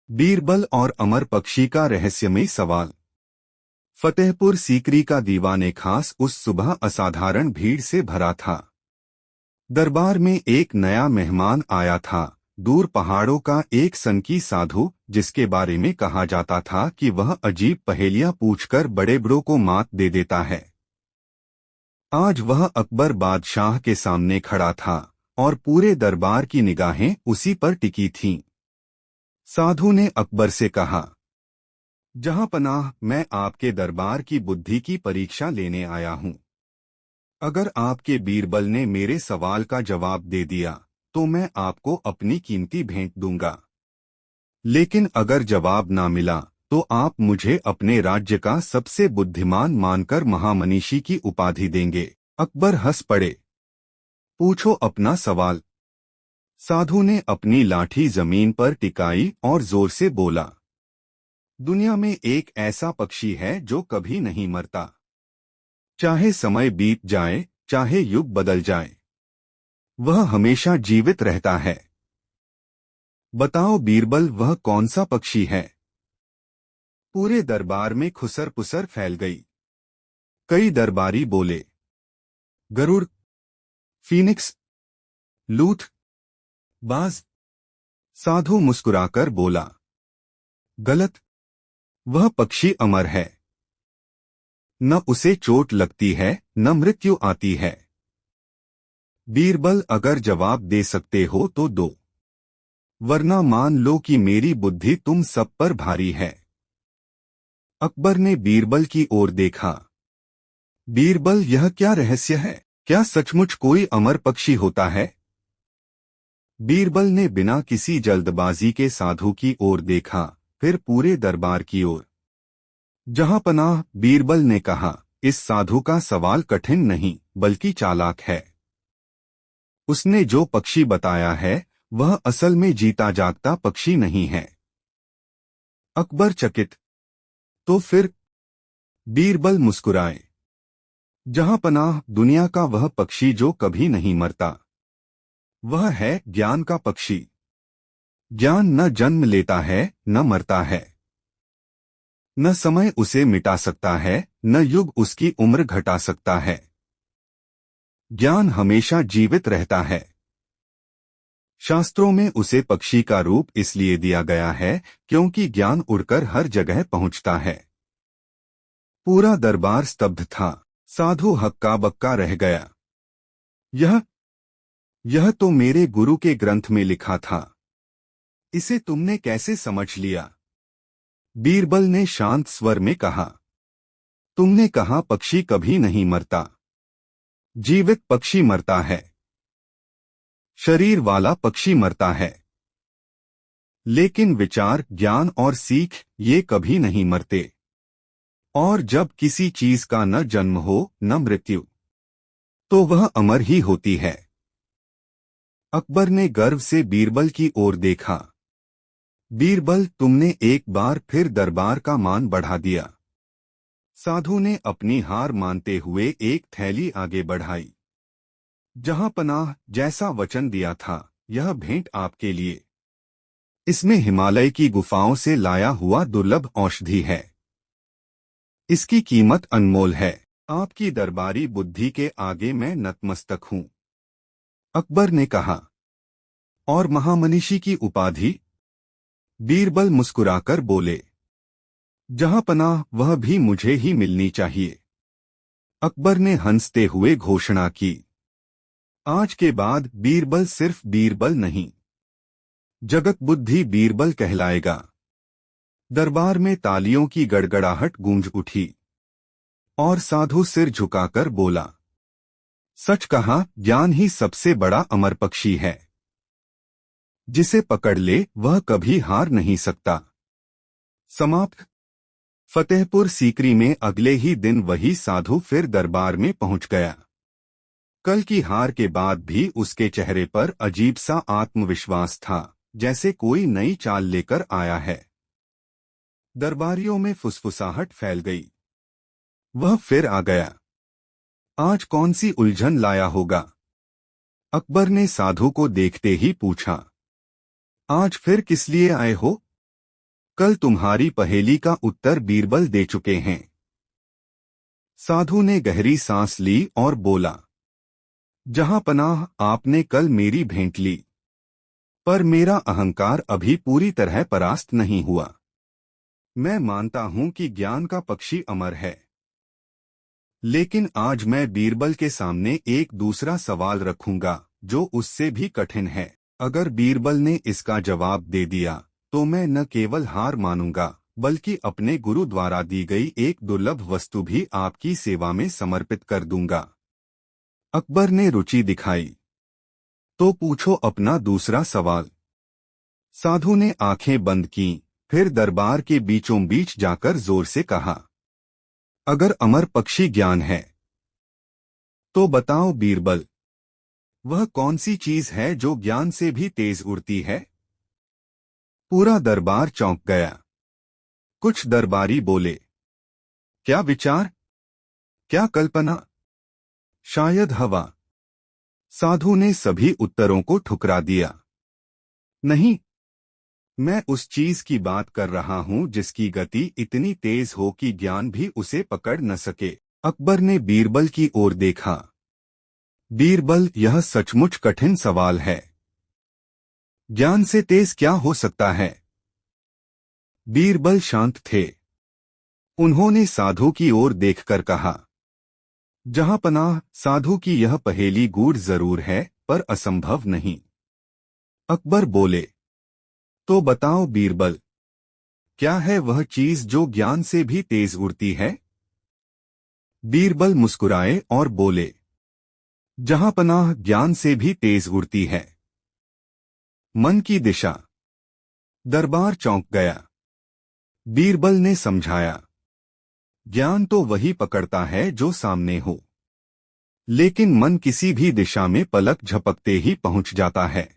बीरबल और अमर पक्षी का रहस्यमयी सवाल। फतेहपुर सीकरी का दीवाने खास उस सुबह असाधारण भीड़ से भरा था। दरबार में एक नया मेहमान आया था, दूर पहाड़ों का एक सनकी साधु, जिसके बारे में कहा जाता था कि वह अजीब पहेलियां पूछकर बड़े बड़ों को मात दे देता है। आज वह अकबर बादशाह के सामने खड़ा था और पूरे दरबार की निगाहें उसी पर टिकी थीं। साधु ने अकबर से कहा, जहां पनाह, मैं आपके दरबार की बुद्धि की परीक्षा लेने आया हूं। अगर आपके बीरबल ने मेरे सवाल का जवाब दे दिया तो मैं आपको अपनी कीमती भेंट दूंगा, लेकिन अगर जवाब ना मिला तो आप मुझे अपने राज्य का सबसे बुद्धिमान मानकर महामनीषी की उपाधि देंगे। अकबर हंस पड़े। पूछो अपना सवाल। साधु ने अपनी लाठी जमीन पर टिकाई और जोर से बोला, दुनिया में एक ऐसा पक्षी है जो कभी नहीं मरता। चाहे समय बीत जाए, चाहे युग बदल जाए, वह हमेशा जीवित रहता है। बताओ बीरबल, वह कौन सा पक्षी है? पूरे दरबार में खुसर पुसर फैल गई। कई दरबारी बोले, गरुड़, फीनिक्स, लूथ, बाज। साधु मुस्कुराकर बोला, गलत। वह पक्षी अमर है। न उसे चोट लगती है, न मृत्यु आती है। बीरबल, अगर जवाब दे सकते हो तो दो, वरना मान लो कि मेरी बुद्धि तुम सब पर भारी है। अकबर ने बीरबल की ओर देखा। बीरबल, यह क्या रहस्य है? क्या सचमुच कोई अमर पक्षी होता है? बीरबल ने बिना किसी जल्दबाजी के साधु की ओर देखा, फिर पूरे दरबार की ओर। जहां पनाह, बीरबल ने कहा, इस साधु का सवाल कठिन नहीं बल्कि चालाक है। उसने जो पक्षी बताया है वह असल में जीता जागता पक्षी नहीं है। अकबर चकित। तो फिर? बीरबल मुस्कुराए। जहां पनाह, दुनिया का वह पक्षी जो कभी नहीं मरता। वह है ज्ञान का पक्षी। ज्ञान न जन्म लेता है, न मरता है। न समय उसे मिटा सकता है, न युग उसकी उम्र घटा सकता है। ज्ञान हमेशा जीवित रहता है। शास्त्रों में उसे पक्षी का रूप इसलिए दिया गया है क्योंकि ज्ञान उड़कर हर जगह पहुंचता है। पूरा दरबार स्तब्ध था। साधु हक्का बक्का रह गया। यह तो मेरे गुरु के ग्रंथ में लिखा था। इसे तुमने कैसे समझ लिया? बीरबल ने शांत स्वर में कहा, तुमने कहा पक्षी कभी नहीं मरता। जीवित पक्षी मरता है। शरीर वाला पक्षी मरता है। लेकिन विचार, ज्ञान और सीख, ये कभी नहीं मरते। और जब किसी चीज का न जन्म हो न मृत्यु, तो वह अमर ही होती है। अकबर ने गर्व से बीरबल की ओर देखा। बीरबल, तुमने एक बार फिर दरबार का मान बढ़ा दिया। साधु ने अपनी हार मानते हुए एक थैली आगे बढ़ाई। जहां पनाह, जैसा वचन दिया था, यह भेंट आपके लिए। इसमें हिमालय की गुफाओं से लाया हुआ दुर्लभ औषधि है। इसकी कीमत अनमोल है। आपकी दरबारी बुद्धि के आगे मैं नतमस्तक हूं। अकबर ने कहा, और महामनीषी की उपाधि? बीरबल मुस्कुराकर बोले, जहां पनाह, वह भी मुझे ही मिलनी चाहिए। अकबर ने हंसते हुए घोषणा की, आज के बाद बीरबल सिर्फ बीरबल नहीं, जगत बुद्धि बीरबल कहलाएगा। दरबार में तालियों की गड़गड़ाहट गूंज उठी और साधु सिर झुकाकर बोला, सच कहा, ज्ञान ही सबसे बड़ा अमर पक्षी है। जिसे पकड़ ले वह कभी हार नहीं सकता। समाप्त। फतेहपुर सीकरी में अगले ही दिन वही साधु फिर दरबार में पहुंच गया। कल की हार के बाद भी उसके चेहरे पर अजीब सा आत्मविश्वास था, जैसे कोई नई चाल लेकर आया है। दरबारियों में फुसफुसाहट फैल गई। वह फिर आ गया। आज कौन सी उलझन लाया होगा? अकबर ने साधु को देखते ही पूछा, आज फिर किस लिए आए हो? कल तुम्हारी पहेली का उत्तर बीरबल दे चुके हैं। साधु ने गहरी सांस ली और बोला, जहां पनाह आपने कल मेरी भेंट ली, पर मेरा अहंकार अभी पूरी तरह परास्त नहीं हुआ। मैं मानता हूं कि ज्ञान का पक्षी अमर है, लेकिन आज मैं बीरबल के सामने एक दूसरा सवाल रखूंगा जो उससे भी कठिन है। अगर बीरबल ने इसका जवाब दे दिया तो मैं न केवल हार मानूंगा बल्कि अपने गुरु द्वारा दी गई एक दुर्लभ वस्तु भी आपकी सेवा में समर्पित कर दूंगा। अकबर ने रुचि दिखाई। तो पूछो अपना दूसरा सवाल। साधु ने आंखें बंद की, फिर दरबार के बीचों बीच जाकर जोर से कहा, अगर अमर पक्षी ज्ञान है तो बताओ बीरबल, वह कौन सी चीज है जो ज्ञान से भी तेज उड़ती है? पूरा दरबार चौंक गया। कुछ दरबारी बोले, क्या विचार, क्या कल्पना, शायद हवा। साधु ने सभी उत्तरों को ठुकरा दिया। नहीं, मैं उस चीज की बात कर रहा हूं जिसकी गति इतनी तेज हो कि ज्ञान भी उसे पकड़ न सके। अकबर ने बीरबल की ओर देखा। बीरबल, यह सचमुच कठिन सवाल है। ज्ञान से तेज क्या हो सकता है? बीरबल शांत थे। उन्होंने साधु की ओर देखकर कहा, जहां पनाह, साधु की यह पहेली गूढ़ जरूर है पर असंभव नहीं। अकबर बोले, तो बताओ बीरबल, क्या है वह चीज जो ज्ञान से भी तेज उड़ती है? बीरबल मुस्कुराए और बोले, जहां पनाह, ज्ञान से भी तेज उड़ती है मन की दिशा। दरबार चौंक गया। बीरबल ने समझाया, ज्ञान तो वही पकड़ता है जो सामने हो, लेकिन मन किसी भी दिशा में पलक झपकते ही पहुंच जाता है।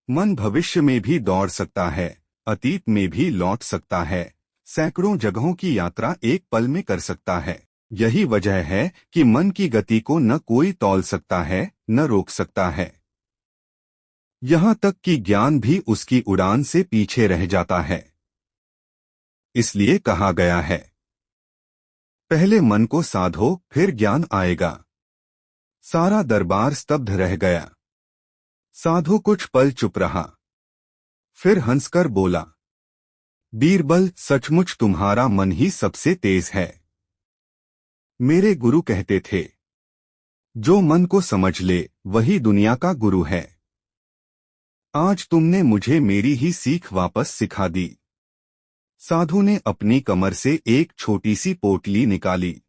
मन भविष्य में भी दौड़ सकता है, अतीत में भी लौट सकता है, सैकड़ों जगहों की यात्रा एक पल में कर सकता है। यही वजह है कि मन की गति को न कोई तौल सकता है, न रोक सकता है। यहां तक कि ज्ञान भी उसकी उड़ान से पीछे रह जाता है। इसलिए कहा गया है, पहले मन को साधो फिर ज्ञान आएगा। सारा दरबार स्तब्ध रह गया। साधु कुछ पल चुप रहा, फिर हंसकर बोला, बीरबल, सचमुच तुम्हारा मन ही सबसे तेज है। मेरे गुरु कहते थे, जो मन को समझ ले वही दुनिया का गुरु है। आज तुमने मुझे मेरी ही सीख वापस सिखा दी। साधु ने अपनी कमर से एक छोटी सी पोटली निकाली।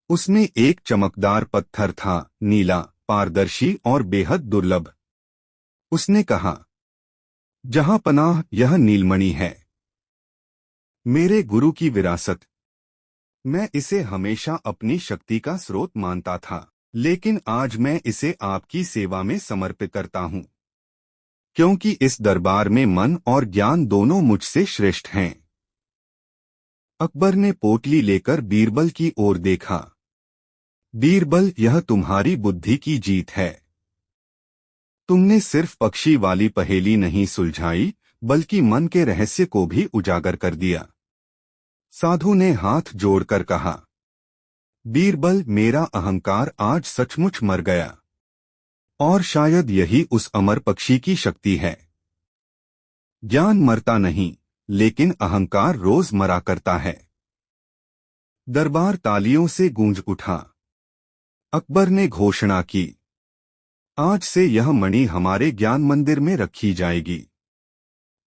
उसमें एक चमकदार पत्थर था, नीला, पारदर्शी और बेहद दुर्लभ। उसने कहा, जहां पनाह, यह नीलमणि है, मेरे गुरु की विरासत। मैं इसे हमेशा अपनी शक्ति का स्रोत मानता था, लेकिन आज मैं इसे आपकी सेवा में समर्पित करता हूं, क्योंकि इस दरबार में मन और ज्ञान दोनों मुझसे श्रेष्ठ हैं। अकबर ने पोटली लेकर बीरबल की ओर देखा। बीरबल, यह तुम्हारी बुद्धि की जीत है। तुमने सिर्फ पक्षी वाली पहेली नहीं सुलझाई, बल्कि मन के रहस्य को भी उजागर कर दिया। साधु ने हाथ जोड़कर कहा, बीरबल, मेरा अहंकार आज सचमुच मर गया, और शायद यही उस अमर पक्षी की शक्ति है। ज्ञान मरता नहीं, लेकिन अहंकार रोज मरा करता है। दरबार तालियों से गूंज उठा। अकबर ने घोषणा की, आज से यह मणि हमारे ज्ञान मंदिर में रखी जाएगी,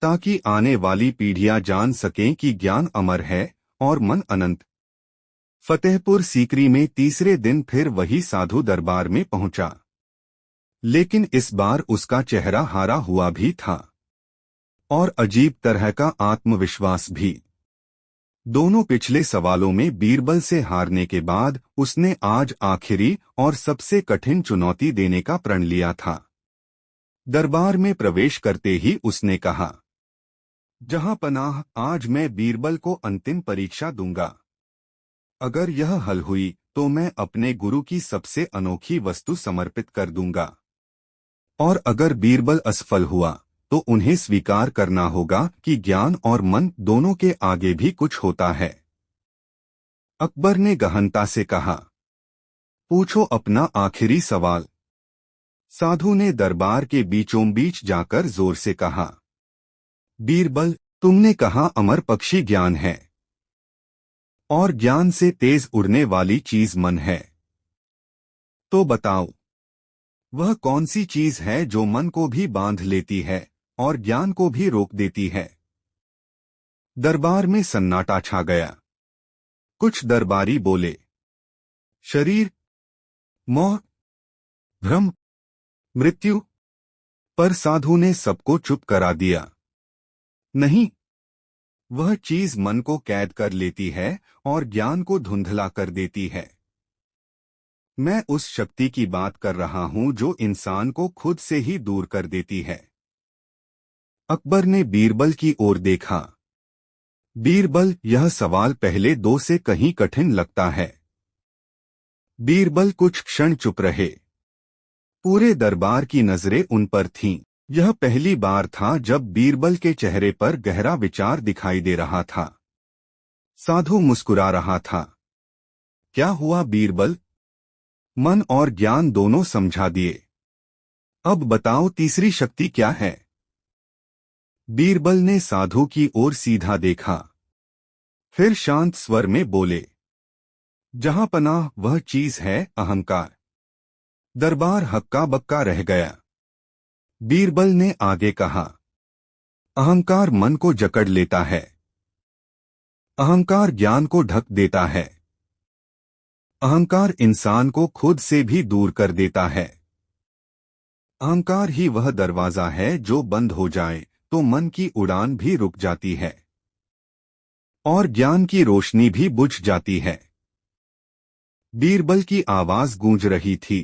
ताकि आने वाली पीढ़ियां जान सकें कि ज्ञान अमर है और मन अनंत। फतेहपुर सीकरी में तीसरे दिन फिर वही साधु दरबार में पहुंचा, लेकिन इस बार उसका चेहरा हारा हुआ भी था और अजीब तरह का आत्मविश्वास भी। दोनों पिछले सवालों में बीरबल से हारने के बाद उसने आज आखिरी और सबसे कठिन चुनौती देने का प्रण लिया था। दरबार में प्रवेश करते ही उसने कहा, जहां पनाह, आज मैं बीरबल को अंतिम परीक्षा दूंगा। अगर यह हल हुई तो मैं अपने गुरु की सबसे अनोखी वस्तु समर्पित कर दूंगा, और अगर बीरबल असफल हुआ तो उन्हें स्वीकार करना होगा कि ज्ञान और मन दोनों के आगे भी कुछ होता है। अकबर ने गहनता से कहा, पूछो अपना आखिरी सवाल। साधु ने दरबार के बीचों बीच जाकर जोर से कहा, बीरबल, तुमने कहा अमर पक्षी ज्ञान है और ज्ञान से तेज उड़ने वाली चीज मन है। तो बताओ, वह कौन सी चीज है जो मन को भी बांध लेती है और ज्ञान को भी रोक देती है? दरबार में सन्नाटा छा गया। कुछ दरबारी बोले, शरीर, मोह, भ्रम, मृत्यु। पर साधु ने सबको चुप करा दिया। नहीं, वह चीज मन को कैद कर लेती है और ज्ञान को धुंधला कर देती है। मैं उस शक्ति की बात कर रहा हूं जो इंसान को खुद से ही दूर कर देती है। अकबर ने बीरबल की ओर देखा। बीरबल, यह सवाल पहले दो से कहीं कठिन लगता है। बीरबल कुछ क्षण चुप रहे। पूरे दरबार की नजरें उन पर थीं। यह पहली बार था जब बीरबल के चेहरे पर गहरा विचार दिखाई दे रहा था। साधु मुस्कुरा रहा था। क्या हुआ बीरबल? मन और ज्ञान दोनों समझा दिए। अब बताओ तीसरी शक्ति क्या है? बीरबल ने साधु की ओर सीधा देखा, फिर शांत स्वर में बोले, जहां पनाह वह चीज है अहंकार। दरबार हक्का बक्का रह गया। बीरबल ने आगे कहा, अहंकार मन को जकड़ लेता है। अहंकार ज्ञान को ढक देता है। अहंकार इंसान को खुद से भी दूर कर देता है। अहंकार ही वह दरवाजा है जो बंद हो जाए तो मन की उड़ान भी रुक जाती है और ज्ञान की रोशनी भी बुझ जाती है। बीरबल की आवाज गूंज रही थी,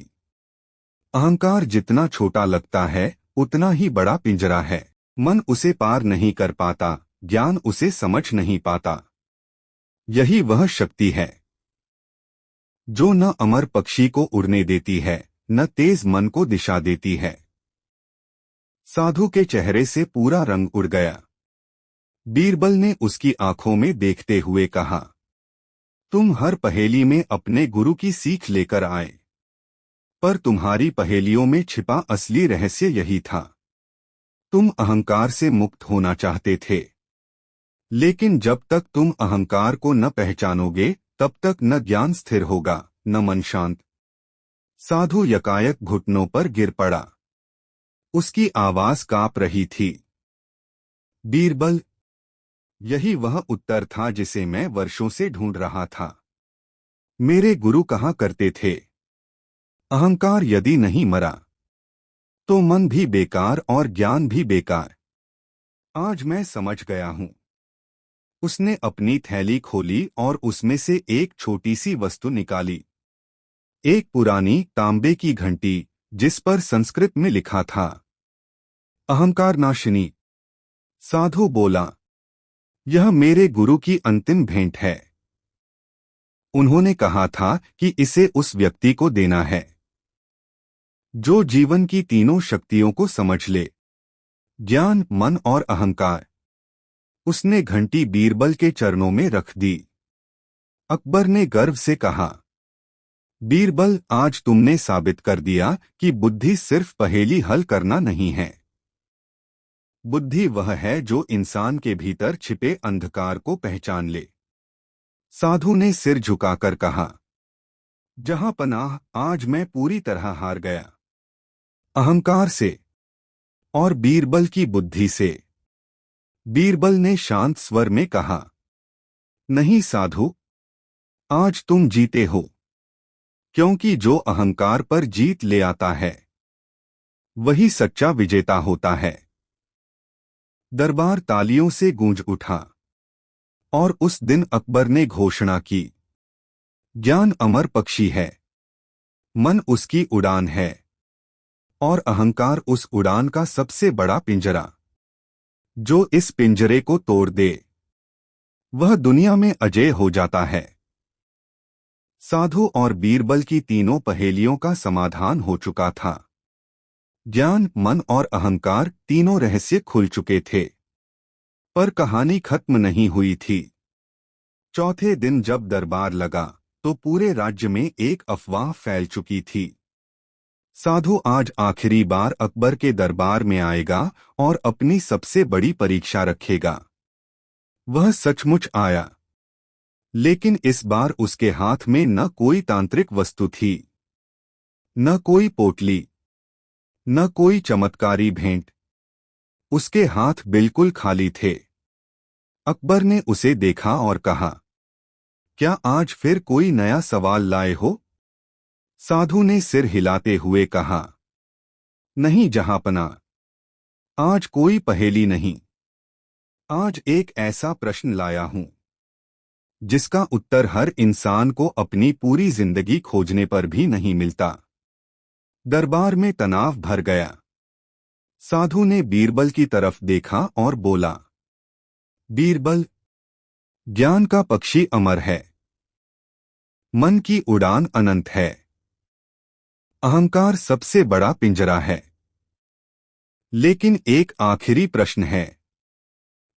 अहंकार जितना छोटा लगता है उतना ही बड़ा पिंजरा है। मन उसे पार नहीं कर पाता, ज्ञान उसे समझ नहीं पाता। यही वह शक्ति है जो न अमर पक्षी को उड़ने देती है, न तेज मन को दिशा देती है। साधु के चेहरे से पूरा रंग उड़ गया। बीरबल ने उसकी आंखों में देखते हुए कहा, तुम हर पहेली में अपने गुरु की सीख लेकर आए, पर तुम्हारी पहेलियों में छिपा असली रहस्य यही था। तुम अहंकार से मुक्त होना चाहते थे, लेकिन जब तक तुम अहंकार को न पहचानोगे तब तक न ज्ञान स्थिर होगा, न मन शांत। साधु यकायक घुटनों पर गिर पड़ा। उसकी आवाज कांप रही थी। बीरबल, यही वह उत्तर था जिसे मैं वर्षों से ढूंढ रहा था। मेरे गुरु कहा करते थे, अहंकार यदि नहीं मरा तो मन भी बेकार और ज्ञान भी बेकार। आज मैं समझ गया हूं। उसने अपनी थैली खोली और उसमें से एक छोटी सी वस्तु निकाली। एक पुरानी तांबे की घंटी जिस पर संस्कृत में लिखा था, अहंकार नाशिनी। साधु बोला, यह मेरे गुरु की अंतिम भेंट है। उन्होंने कहा था कि इसे उस व्यक्ति को देना है जो जीवन की तीनों शक्तियों को समझ ले, ज्ञान, मन और अहंकार। उसने घंटी बीरबल के चरणों में रख दी। अकबर ने गर्व से कहा, बीरबल, आज तुमने साबित कर दिया कि बुद्धि सिर्फ पहेली हल करना नहीं है। बुद्धि वह है जो इंसान के भीतर छिपे अंधकार को पहचान ले। साधु ने सिर झुकाकर कहा, जहां पनाह, आज मैं पूरी तरह हार गया। अहंकार से और बीरबल की बुद्धि से। बीरबल ने शांत स्वर में कहा, नहीं साधु, आज तुम जीते हो, क्योंकि जो अहंकार पर जीत ले आता है वही सच्चा विजेता होता है। दरबार तालियों से गूंज उठा और उस दिन अकबर ने घोषणा की, ज्ञान अमर पक्षी है, मन उसकी उड़ान है और अहंकार उस उड़ान का सबसे बड़ा पिंजरा। जो इस पिंजरे को तोड़ दे वह दुनिया में अजेय हो जाता है। साधु और बीरबल की तीनों पहेलियों का समाधान हो चुका था। ज्ञान, मन और अहंकार तीनों रहस्य खुल चुके थे। पर कहानी खत्म नहीं हुई थी। चौथे दिन जब दरबार लगा तो पूरे राज्य में एक अफवाह फैल चुकी थी। साधु आज आखिरी बार अकबर के दरबार में आएगा और अपनी सबसे बड़ी परीक्षा रखेगा। वह सचमुच आया, लेकिन इस बार उसके हाथ में न कोई तांत्रिक वस्तु थी, न कोई पोटली, न कोई चमत्कारी भेंट। उसके हाथ बिल्कुल खाली थे। अकबर ने उसे देखा और कहा, क्या आज फिर कोई नया सवाल लाए हो? साधु ने सिर हिलाते हुए कहा, नहीं जहांपना, आज कोई पहेली नहीं। आज एक ऐसा प्रश्न लाया हूं जिसका उत्तर हर इंसान को अपनी पूरी जिंदगी खोजने पर भी नहीं मिलता। दरबार में तनाव भर गया। साधु ने बीरबल की तरफ देखा और बोला, बीरबल, ज्ञान का पक्षी अमर है, मन की उड़ान अनंत है, अहंकार सबसे बड़ा पिंजरा है। लेकिन एक आखिरी प्रश्न है,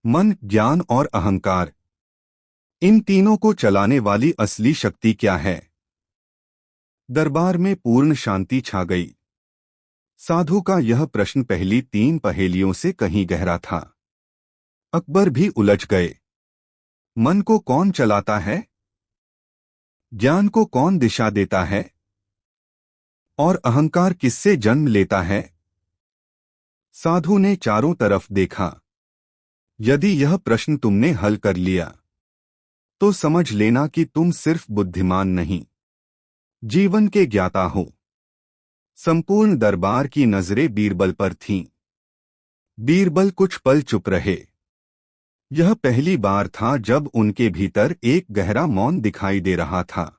मन, ज्ञान और अहंकार, इन तीनों को चलाने वाली असली शक्ति क्या है? दरबार में पूर्ण शांति छा गई। साधु का यह प्रश्न पहली 3 पहेलियों से कहीं गहरा था। अकबर भी उलझ गए। मन को कौन चलाता है? ज्ञान को कौन दिशा देता है? और अहंकार किससे जन्म लेता है? साधु ने चारों तरफ देखा। यदि यह प्रश्न तुमने हल कर लिया तो समझ लेना कि तुम सिर्फ बुद्धिमान नहीं, जीवन के ज्ञाता हो। संपूर्ण दरबार की नजरें बीरबल पर थीं। बीरबल कुछ पल चुप रहे। यह पहली बार था जब उनके भीतर एक गहरा मौन दिखाई दे रहा था।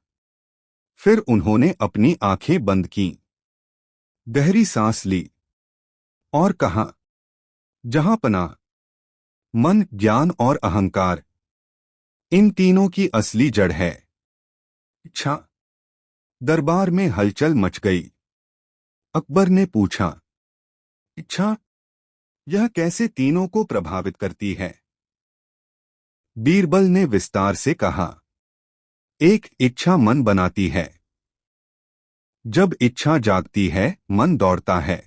फिर उन्होंने अपनी आंखें बंद कीं, गहरी सांस ली और कहा, जहांपना, मन, ज्ञान और अहंकार, इन तीनों की असली जड़ है इच्छा। दरबार में हलचल मच गई। अकबर ने पूछा, इच्छा, यह कैसे तीनों को प्रभावित करती है? बीरबल ने विस्तार से कहा, एक इच्छा मन बनाती है। जब इच्छा जागती है, मन दौड़ता है।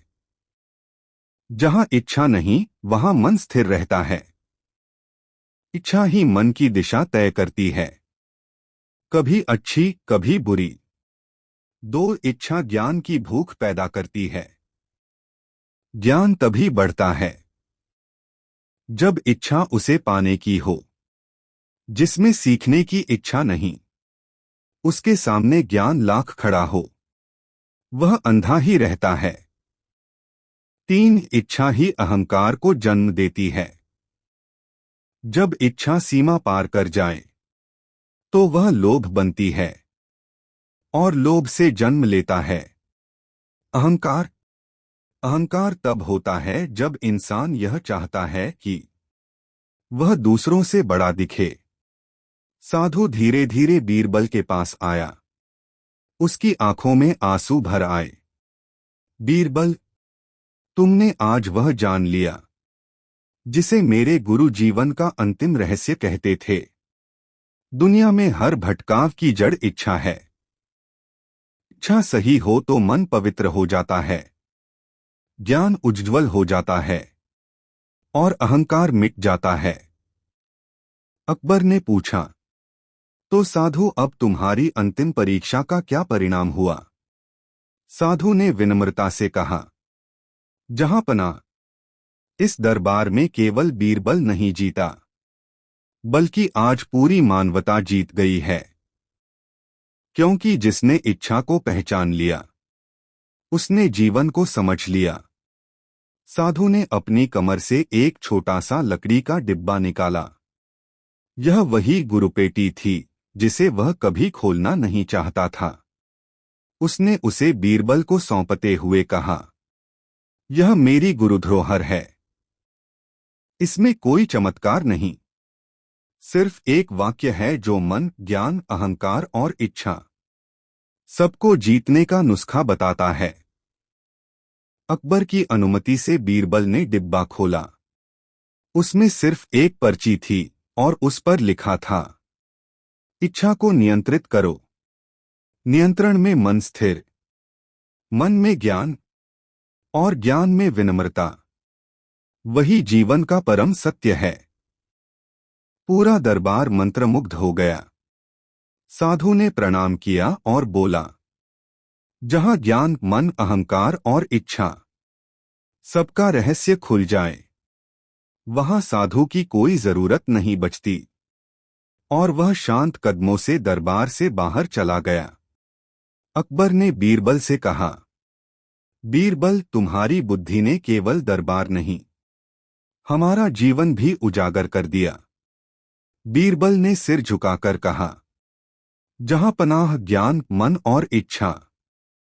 जहां इच्छा नहीं, वहां मन स्थिर रहता है। इच्छा ही मन की दिशा तय करती है, कभी अच्छी, कभी बुरी। 2 इच्छा ज्ञान की भूख पैदा करती है। ज्ञान तभी बढ़ता है जब इच्छा उसे पाने की हो। जिसमें सीखने की इच्छा नहीं, उसके सामने ज्ञान लाख खड़ा हो, वह अंधा ही रहता है। 3 इच्छा ही अहंकार को जन्म देती है। जब इच्छा सीमा पार कर जाए तो वह लोभ बनती है और लोभ से जन्म लेता है अहंकार। अहंकार तब होता है जब इंसान यह चाहता है कि वह दूसरों से बड़ा दिखे। साधु धीरे धीरे बीरबल के पास आया। उसकी आंखों में आंसू भर आए। बीरबल, तुमने आज वह जान लिया जिसे मेरे गुरु जीवन का अंतिम रहस्य कहते थे। दुनिया में हर भटकाव की जड़ इच्छा है। इच्छा सही हो तो मन पवित्र हो जाता है, ज्ञान उज्ज्वल हो जाता है और अहंकार मिट जाता है। अकबर ने पूछा, तो साधु, अब तुम्हारी अंतिम परीक्षा का क्या परिणाम हुआ? साधु ने विनम्रता से कहा, जहांपना, इस दरबार में केवल बीरबल नहीं जीता, बल्कि आज पूरी मानवता जीत गई है। क्योंकि जिसने इच्छा को पहचान लिया, उसने जीवन को समझ लिया। साधु ने अपनी कमर से एक छोटा सा लकड़ी का डिब्बा निकाला। यह वही गुरुपेटी थी जिसे वह कभी खोलना नहीं चाहता था। उसने उसे बीरबल को सौंपते हुए कहा, यह मेरी गुरुधरोहर है। इसमें कोई चमत्कार नहीं, सिर्फ एक वाक्य है जो मन, ज्ञान, अहंकार और इच्छा सबको जीतने का नुस्खा बताता है। अकबर की अनुमति से बीरबल ने डिब्बा खोला। उसमें सिर्फ एक पर्ची थी और उस पर लिखा था, इच्छा को नियंत्रित करो, नियंत्रण में मन स्थिर, मन में ज्ञान और ज्ञान में विनम्रता, वही जीवन का परम सत्य है। पूरा दरबार मंत्रमुग्ध हो गया। साधु ने प्रणाम किया और बोला, जहां ज्ञान, मन, अहंकार और इच्छा सबका रहस्य खुल जाए, वहां साधु की कोई जरूरत नहीं बचती। और वह शांत कदमों से दरबार से बाहर चला गया। अकबर ने बीरबल से कहा, बीरबल, तुम्हारी बुद्धि ने केवल दरबार नहीं, हमारा जीवन भी उजागर कर दिया। बीरबल ने सिर झुकाकर कहा, जहां पनाह ज्ञान, मन और इच्छा,